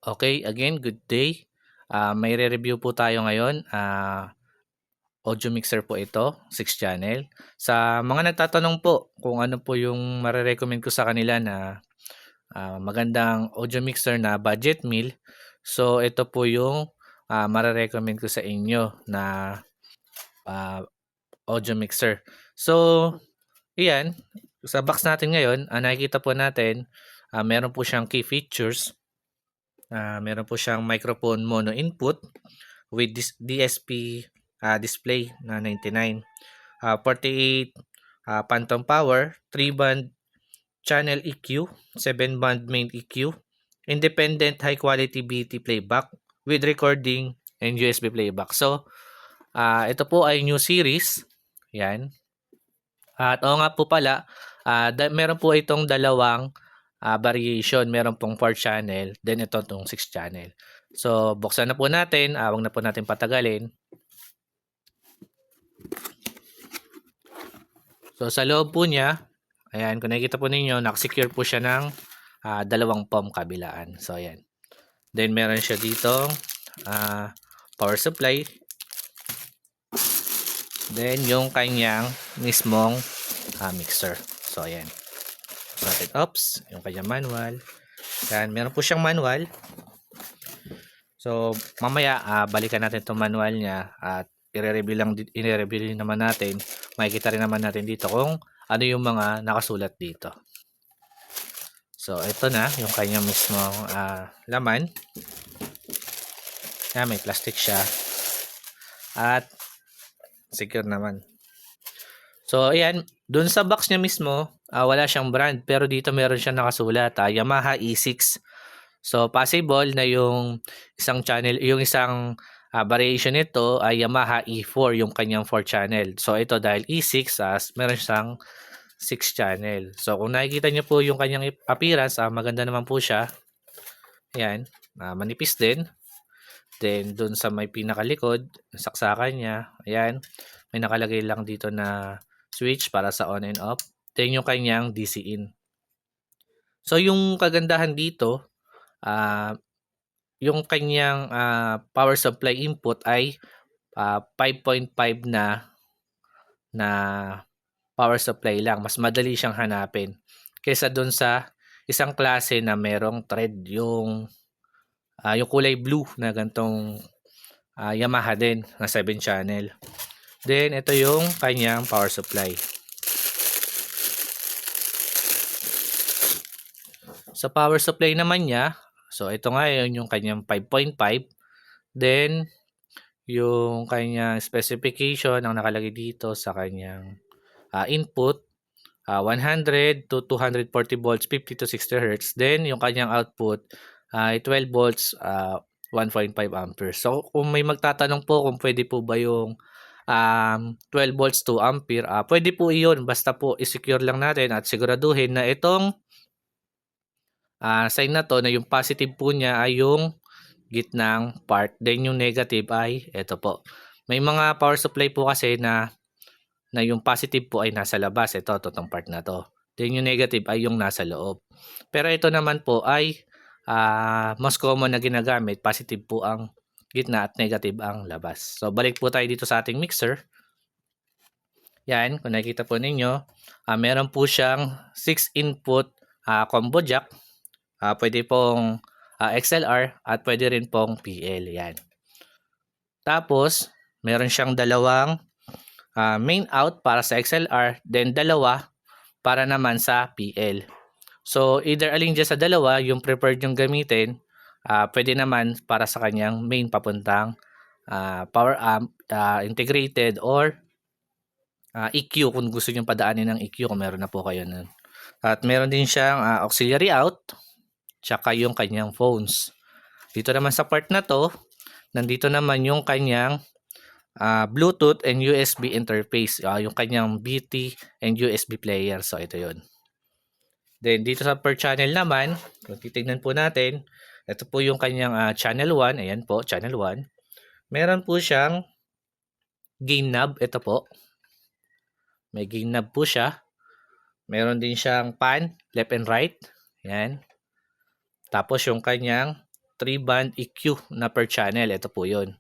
Okay, again, good day. May re-review po tayo ngayon. Audio mixer po ito, 6 channel. Sa mga nagtatanong po kung ano po yung mare-recommend ko sa kanila na magandang audio mixer na budget meal. So ito po yung mare-recommend ko sa inyo na ah, audio mixer. So, iyan, sa box natin ngayon, nakikita po natin, meron po siyang key features. Meron po siyang microphone mono input with DSP display na 99. 48 phantom power, 3-band channel EQ, 7-band main EQ, independent high quality BT playback with recording and USB playback. So, ito po ay new series. Yan. At oo nga po pala, meron po itong dalawang variation. Meron pong 4 channel, then ito itong 6 channel. So, buksan na po natin. Huwag na po natin patagalin. So, sa loob po niya, ayan, kung nakikita po ninyo, nakasecure po siya ng dalawang pom kabilaan. So, ayan. Then, meron siya dito power supply. Then, yung kanyang mismong mixer. So, ayan. Natin, oops, yung kanyang manual. Yan, meron po siyang manual. So, mamaya, balikan natin itong manual niya at i-review naman natin. Makikita rin naman natin dito kung ano yung mga nakasulat dito. So, ito na yung kanyang mismong laman. Yan, may plastic siya. At secure naman. So, ayan, dun sa box niya mismo, wala siyang brand. Pero dito meron siyang nakasulat, Yamaha E6. So, possible na yung isang channel, yung isang variation nito ay Yamaha E4, yung kanyang 4 channel. So, ito dahil E6, meron siyang 6 channel. So, kung nakikita niyo po yung kanyang appearance, maganda naman po siya. Ayan, manipis din. Then, dun sa may pinakalikod, saksakan niya, ayan, may nakalagay lang dito na switch para sa on and off. Then, yung kanyang DC in. So, yung kagandahan dito, yung kanyang power supply input ay 5.5 na power supply lang. Mas madali siyang hanapin kaysa dun sa isang klase na merong thread, yung kulay blue na gantong Yamaha din na 7 channel. Then ito yung kanyang power supply. Sa power supply naman niya, so ito nga yung kanyang 5.5. Then yung kanyang specification ang nakalagay dito sa kanyang input, 100 to 240 volts, 50 to 60 Hz. Then yung kanyang output ay 12 volts, 1.5 amperes. So kung may magtatanong po kung pwede po ba yung 12 volts to ampere, pwede po iyon. Basta po i-secure lang natin at siguraduhin na itong sign na to, na yung positive po niya ay yung gitnang part. Then yung negative ay ito po. May mga power supply po kasi na yung positive po ay nasa labas. Ito, totong part na to. Then yung negative ay yung nasa loob. Pero ito naman po ay mas common na ginagamit. Positive po ang gitna at negative ang labas. So balik po tayo dito sa ating mixer. Yan, kung nakikita po ninyo, meron po siyang 6 input combo jack. Pwede pong XLR at pwede rin pong PL. Yan. Tapos, meron siyang dalawang main out para sa XLR, then dalawa para naman sa PL. So, either alin dyan sa dalawa, yung preferred yung gamitin, pwede naman para sa kanyang main papuntang power amp, integrated, or EQ kung gusto nyo padaanin ng EQ kung meron na po kayo nun. At meron din siyang auxiliary out, tsaka yung kanyang phones. Dito naman sa part na to, nandito naman yung kanyang Bluetooth and USB interface, yung kanyang BT and USB player. So ito yun. Then dito sa per channel naman, kung titignan po natin, ito po yung kanyang channel 1. Ayan po, channel 1. Meron po siyang gain knob. Ito po. May gain knob po siya. Meron din siyang pan, left and right. Ayan. Tapos yung kanyang 3-band EQ na per channel. Ito po yun.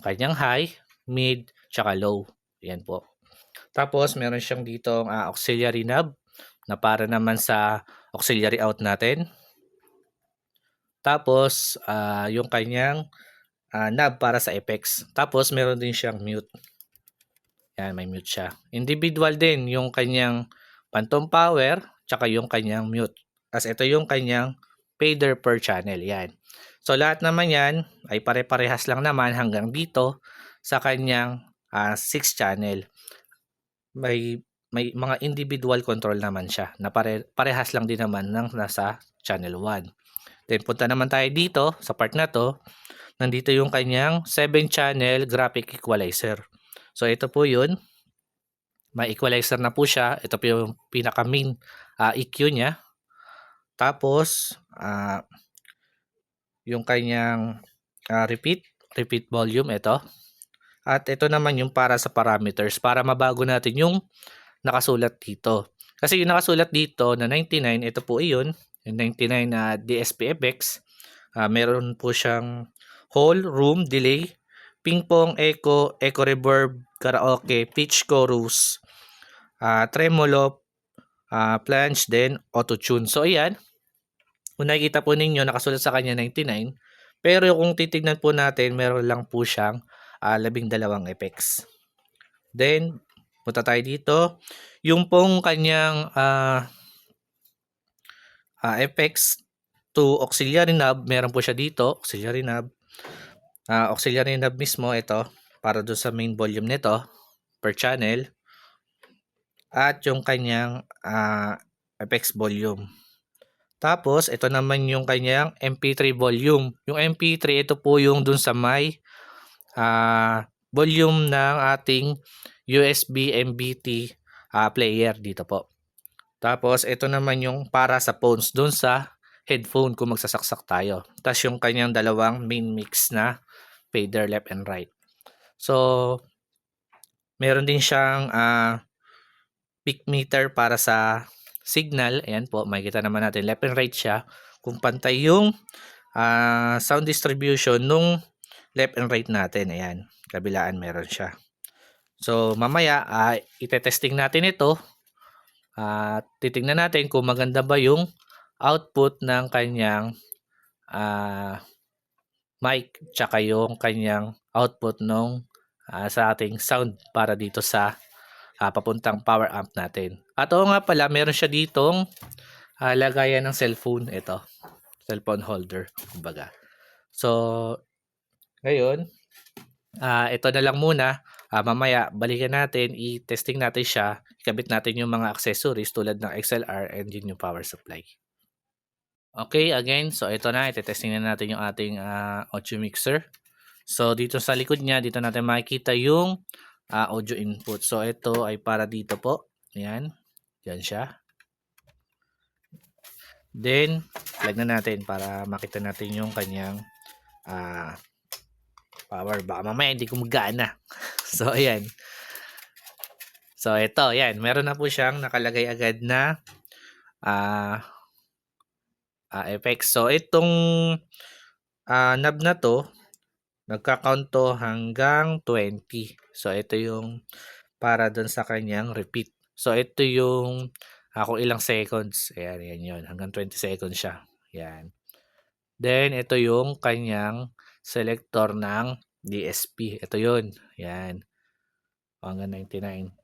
Kanyang high, mid, tsaka low. Yan po. Tapos, meron siyang ditong auxiliary knob na para naman sa auxiliary out natin. Tapos, yung kanyang knob para sa effects. Tapos, meron din siyang mute. Yan, may mute siya. Individual din yung kanyang phantom power, tsaka yung kanyang mute. As ito yung kanyang fader per channel. Yan. So, lahat naman yan ay pare-parehas lang naman hanggang dito sa kanyang 6 channel. May mga individual control naman siya na parehas lang din naman ng nasa channel 1. Then, punta naman tayo dito sa part na to. Nandito yung kanyang 7-channel graphic equalizer. So, ito po yun. May equalizer na po siya. Ito po yung pinaka-main EQ niya. Tapos, yung kanyang repeat volume, ito. At ito naman yung para sa parameters, para mabago natin yung nakasulat dito. Kasi yung nakasulat dito na 99, ito po yun. Yung 99 na DSP-FX. Meron po siyang whole, room, delay, ping-pong, echo, echo reverb, karaoke, pitch, chorus, tremolo, flange, then auto-tune. So, ayan. Kung nakikita po ninyo, nakasulat sa kanya 99. Pero kung titignan po natin, meron lang po siyang 12 effects. Then, punta tayo dito. Yung pong kanyang effects to auxiliary knob, meron po siya dito. Auxiliary knob. Auxiliary knob mismo, ito. Para doon sa main volume nito per channel. At yung kanyang effects volume. Tapos, ito naman yung kanyang MP3 volume. Yung MP3, ito po yung dun sa may volume ng ating USB MBT player dito po. Tapos, ito naman yung para sa phones dun sa headphone kung magsasaksak tayo. Tapos, yung kanyang dalawang main mix na fader left and right. So, meron din siyang peak meter para sa signal. Ayan po, makikita naman natin left and right siya. Kung pantay yung sound distribution nung left and right natin. Ayan, kabilaan meron siya. So, mamaya, itetesting natin ito. Titingnan natin kung maganda ba yung output ng kanyang mic tsaka yung kanyang output nung sa ating sound para dito sa papuntang power amp natin. At oo nga pala, meron siya ditong lagayan ng cellphone. Ito, cellphone holder, kumbaga. So, ngayon, ito na lang muna. Mamaya, balikan natin, i-testing natin siya. Ikabit natin yung mga accessories tulad ng XLR and yun yung power supply. Okay, again, so ito na, iti-testing na natin yung ating audio mixer. So, dito sa likod niya, dito natin makikita yung audio input. So, ito ay para dito po. Ayan. Yan siya. Then, plug na natin para makita natin yung kanyang power. Baka mamaya hindi gumagana. So, ayan. So, ito. Ayan. Meron na po siyang nakalagay agad na effects. So, itong knob na to, nagka-count to hanggang 20. So, ito yung para dun sa kanyang repeat. So, ito yung kung ilang seconds. Ayan, yan yun. Hanggang 20 seconds siya. Ayan. Then, ito yung kanyang selector ng DSP. Ito yun. Ayan. Hanggang 99.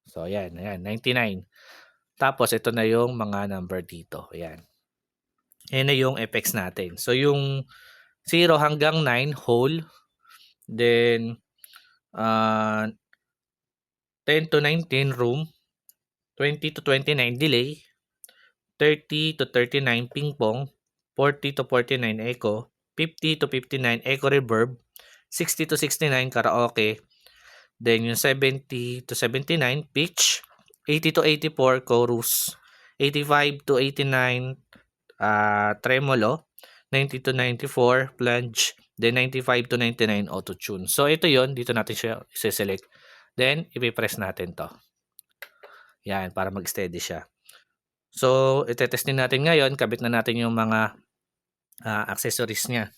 So, ayan. Ayan, 99. Tapos, ito na yung mga number dito. Ayan. Ayan na yung effects natin. So, yung 0 hanggang 9, whole. Then, 10 to 19, room. 20 to 29, delay. 30 to 39, ping-pong. 40 to 49, echo. 50 to 59, echo reverb. 60 to 69, karaoke. Then, yung 70 to 79, pitch. 80 to 84, chorus. 85 to 89, tremolo. 90 to 94, plunge. Then 95 to 99, auto-tune. So, ito yon, dito natin siya i-select. Then, ipipress natin to. Yan, para mag-steady siya. So, itetest din natin ngayon. Kabit na natin yung mga accessories niya.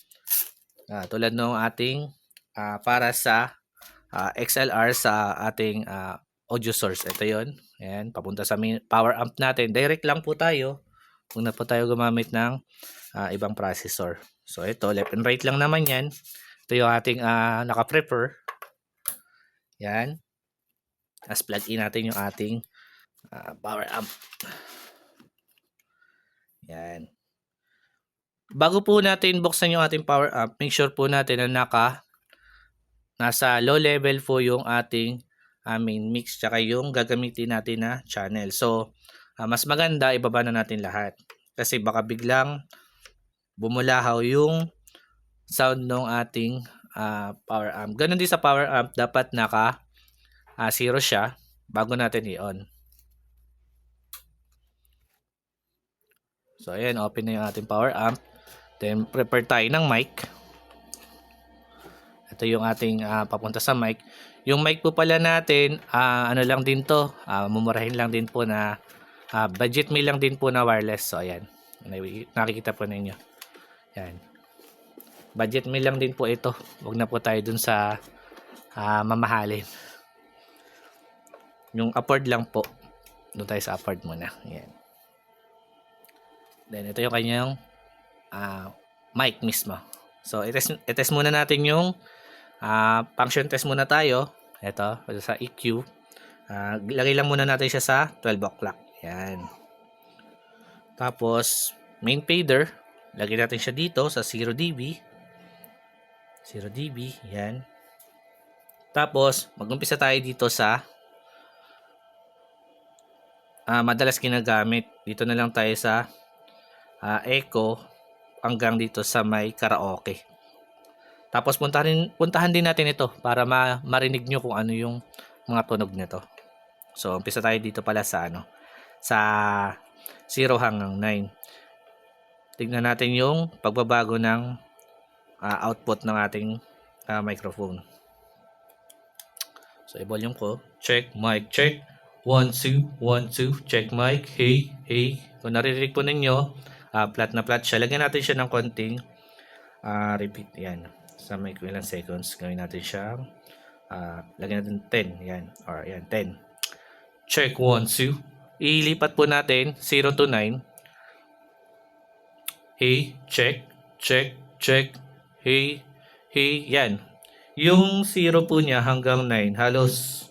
Tulad ng ating para sa XLR sa ating audio source. Ito yon. Ayan, papunta sa power amp natin. Direct lang po tayo. Huwag na po tayo gumamit ng ibang processor. So ito, left and right lang naman yan. Ito yung ating naka-prepper. Yan. As plug in natin yung ating power amp. Yan. Bago po natin buksan yung ating power amp, make sure po natin na nasa low level po yung ating main mix tsaka yung gagamitin natin na channel. So, mas maganda ibaba na natin lahat. Kasi baka biglang bumulahaw yung sound ng ating power amp. Ganun din sa power amp, dapat naka 0 siya bago natin i-on. So, ayan, open na yung ating power amp. Then, prepare tayo ng mic. Ito yung ating papunta sa mic. Yung mic po pala natin, ano lang din to, mumurahin lang din po na budget meal lang din po na wireless. So, ayan. Nakikita po ninyo. Ayan. Budget meal lang din po ito. Huwag na po tayo dun sa mamahalin. Yung afford lang po. Doon tayo sa afford muna. Ayan. Then, ito yung kanyang mic mismo. So, i-test muna natin yung function test muna tayo. Ito, sa EQ. Lagay lang muna natin siya sa 12 o'clock. Yan. Tapos, main fader. Lagay natin siya dito sa 0 dB. 0 dB. Yan. Tapos, mag-umpisa tayo dito sa madalas ginagamit. Dito na lang tayo sa echo hanggang dito sa may karaoke. Tapos puntahan din natin ito para marinig nyo kung ano yung mga tunog nito. So, umpisa tayo dito pala sa sa 0 hanggang 9. Tignan natin yung pagbabago ng output ng ating microphone. So, i-volume ko. Check, mic, check. 1, 2, 1, 2. Check mic. Hey, hey. Kung naririnig po ninyo, flat na flat siya. Lagyan natin siya ng konting repeat. Yan. Sa may ilang seconds. Gawin natin siya. Lagyan natin 10. Yan. Or yan, 10. Check 1, 2. Ilipat po natin 0 to 9. Hey, check, check, check. Hey, hey. Yan. Yung 0 po niya hanggang 9, halos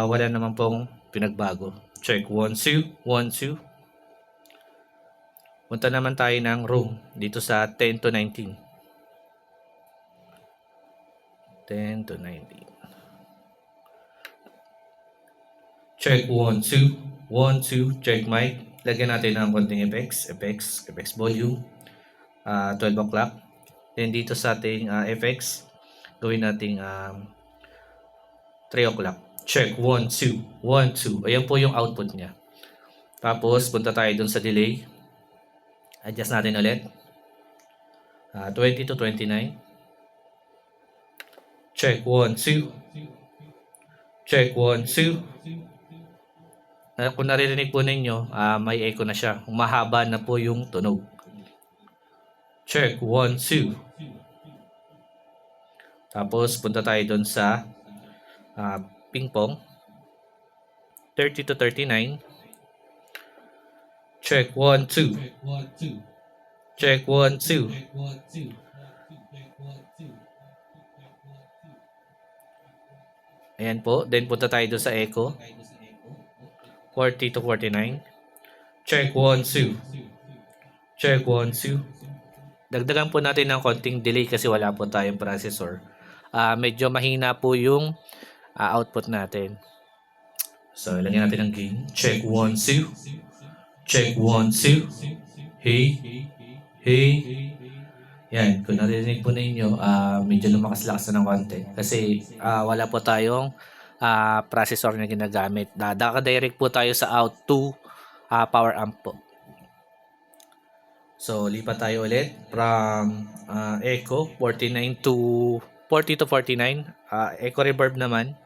wala naman pong pinagbago. Check 1, 2, 1, 2. Punta naman tayo ng room dito sa 10 to 19. 10 to 19. Check 1, 2, 1, 2. Check mic. Lagyan natin ng konting effects volume. 12 o'clock. Then dito sa ating effects, gawin natin 3 o'clock. Check 1, 2, 1, 2. Ayan po yung output niya. Tapos punta tayo dun sa delay. Adjust natin ulit. 20 to 29. Check 1, 2. Check 1, 2. Kung naririnig po ninyo, may echo na siya. Mahaba na po yung tunog. Check 1, 2. Tapos punta tayo dun sa ping pong. 30 to 39. Check 1, 2. Check 1, 2. Ayan po. Then punta tayo doon sa echo. 40 to 49. Check 1, 2. Check 1, 2. Dagdagan po natin ng konting delay kasi wala po tayong processor. Medyo mahina po yung output natin. So, lagyan natin ng gain. Check 1, 2. Check 1, 2. Hey. Hey. Yan, kung narinig po ninyo, medyo lumakas-lakas na ng konti. Kasi wala po tayong processor na ginagamit. Direct po tayo sa out to power amp po. So, lipat tayo ulit from echo 49 to 40 to 49. Echo reverb naman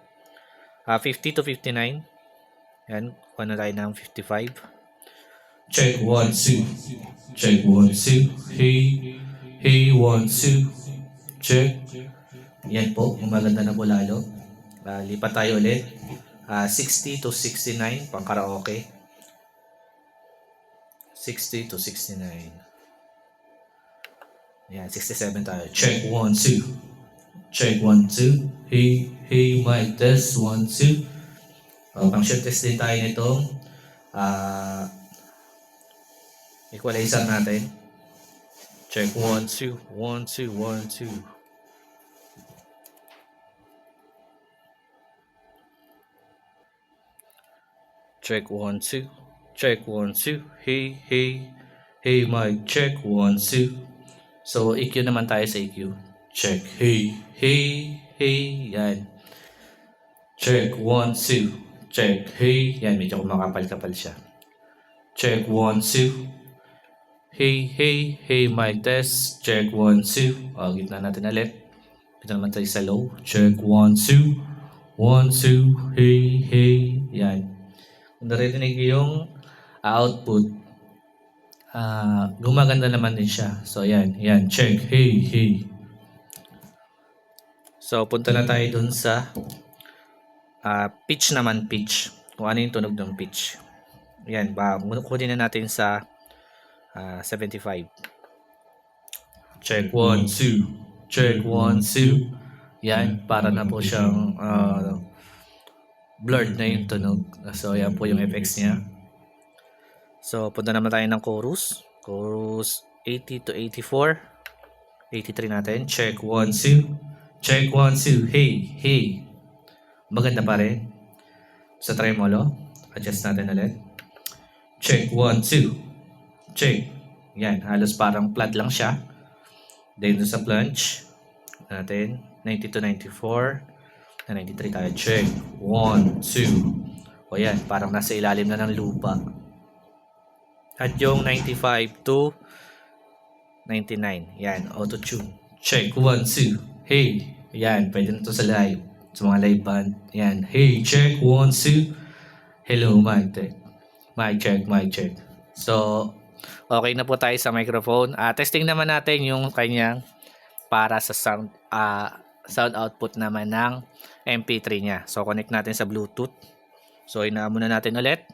50 to 59. Yan, kuha na tayo ng 55. Check 1 2. Check 1 2. Hey 1 2. Check. Yan po, maganda na po lalo. Lipat tayo ulit. 60 to 69 pang karaoke. 60 to 69. Yan, 67 tayo. Check 1 2. Check 1 2. Hey mic test 1 2. Pang short test din tayo nitong equalizer natin. Check 1 2 1 2 1 2. Check 1 2. Check 1 2. Hey mic check 1 2. So EQ naman tayo sa EQ. Check hey. Yan. Check 1 2. Check hey. Yan, medyo kumakapal-kapal siya. Check 1 2. Hey mic test. Check 1 2. Gitna natin ulit. Dito naman tayo sa low. Check 1 2. 1 2. Hey. Yan. Kung narinig yung output, gumaganda naman din siya. So yan, check, hey. So punta na tayo dun sa pitch naman, pitch. Kung ano yung tunog ng pitch. Yan, kunin na natin sa 75. Check 1 2. Check 1 2. Yan, para na po siyang blurred na yung tunog. So yan po yung effects niya. So punta naman tayo ng chorus. Chorus 80 to 84. 83 natin. Check 1 2. Check 1 2. Hey. Maganda pa rin. Sa tremolo, adjust natin ulit. Check 1 2. Check. Yan, halos parang flat lang siya. Then sa plunge natin 90 to 94. Na 93 tayo. Check 1 2. O yan, parang nasa ilalim na ng lupa. At yung 95 to 99. Yan, auto-tune. Check 1 2. Hey. Yan, pwede na to sa live. Sa mga live band. Yan. Hey, check 1 2. Hello, mic check. Mic check. So, okay na po tayo sa microphone. Testing naman natin yung kanyang para sa sound output naman ng MP3 niya. So, connect natin sa Bluetooth. So, inaan muna natin ulit.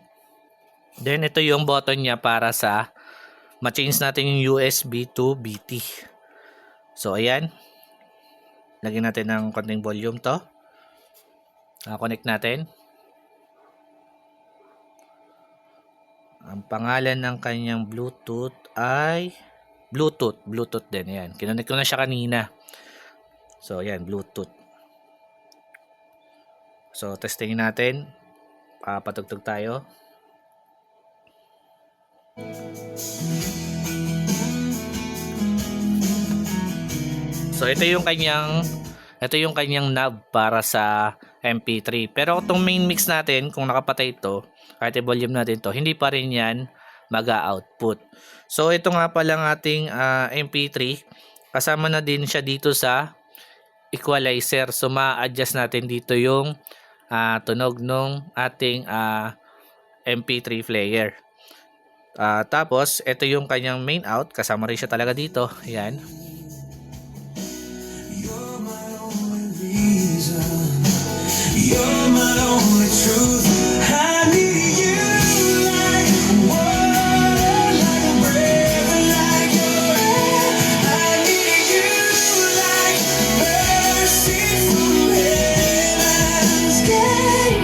Then, ito yung button niya para sa ma-change natin yung USB to BT. So, ayan. Lagyan natin ng konting volume to. Connect natin. Ang pangalan ng kanyang Bluetooth ay Bluetooth din. Ayan. Kinonect ko na siya kanina. So, ayan. Bluetooth. So, testingin natin. Patugtog tayo. So, ito yung kanyang knob para sa MP3. Pero itong main mix natin, kung nakapatay ito, kahit i-volume natin to, hindi pa rin yan mag-output. So, ito nga pala ng ating MP3. Kasama na din siya dito sa equalizer. So, ma-adjust natin dito yung tunog ng ating MP3 player. Tapos, ito yung kanyang main out. Kasama rin siya talaga dito. Ayan. You're my only reason. You're my only truth. I need you like water, like a breath, like your air. I need you like mercy from heaven's gate.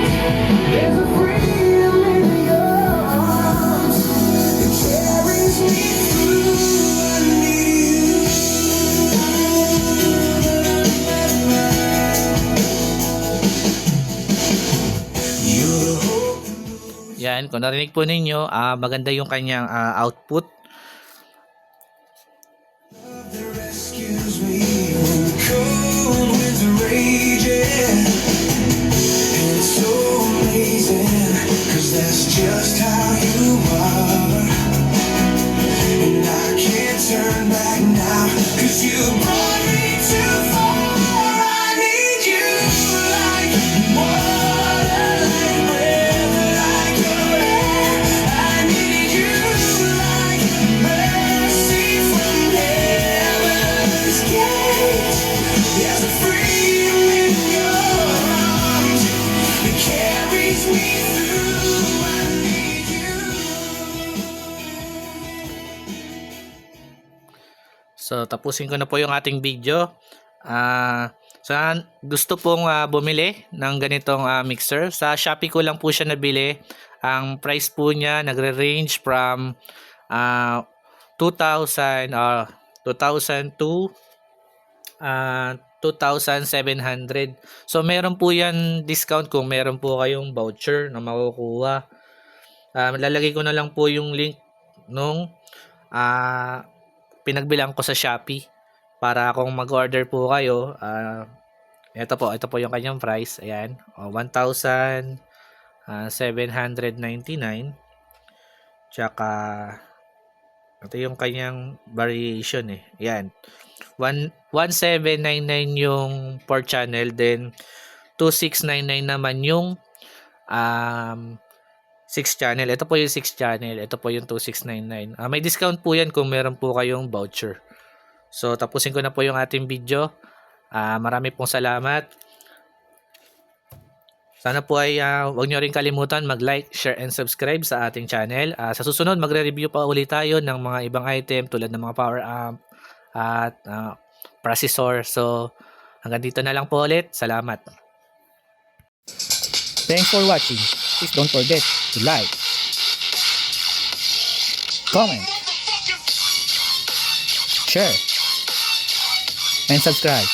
There's a freedom in your arms that carries me through. I need you. Yan, kung narinig po ninyo, maganda yung kanyang output. That rescues me when the cold winds are raging. And it's so amazing, 'cause that's just how you are. And I can't turn back now, 'cause you brought me too far. I need you like water, like breath, like your air. I need you So, tapusin ko na po yung ating video. Sa gusto pong bumili ng ganitong mixer, sa Shopee ko lang po siya nabili. Ang price po niya nagre-range from 2,000 to 2,700. So, meron po yan discount kung meron po kayong voucher na makukuha. Lalagay ko na lang po yung link nung pinagbilang ko sa Shopee para kung mag-order po kayo. Ito po yung kanyang price. Ayan, 1,799. Tsaka ito yung kanyang variation eh. Ayan. 1,799 yung 4 channel, then 2,699 naman yung 6 channel. Ito po yung 6 channel. Ito po yung 2,699. May discount po yan kung meron po kayong voucher. So, tapusin ko na po yung ating video. Marami pong salamat. Sana po ay huwag nyo rin kalimutan mag-like, share, and subscribe sa ating channel. Sa susunod, magre-review pa ulit tayo ng mga ibang item tulad ng mga power amp at processor. So, hanggang dito na lang po ulit. Salamat. Thanks for watching. Please don't forget to like, comment, share, and subscribe.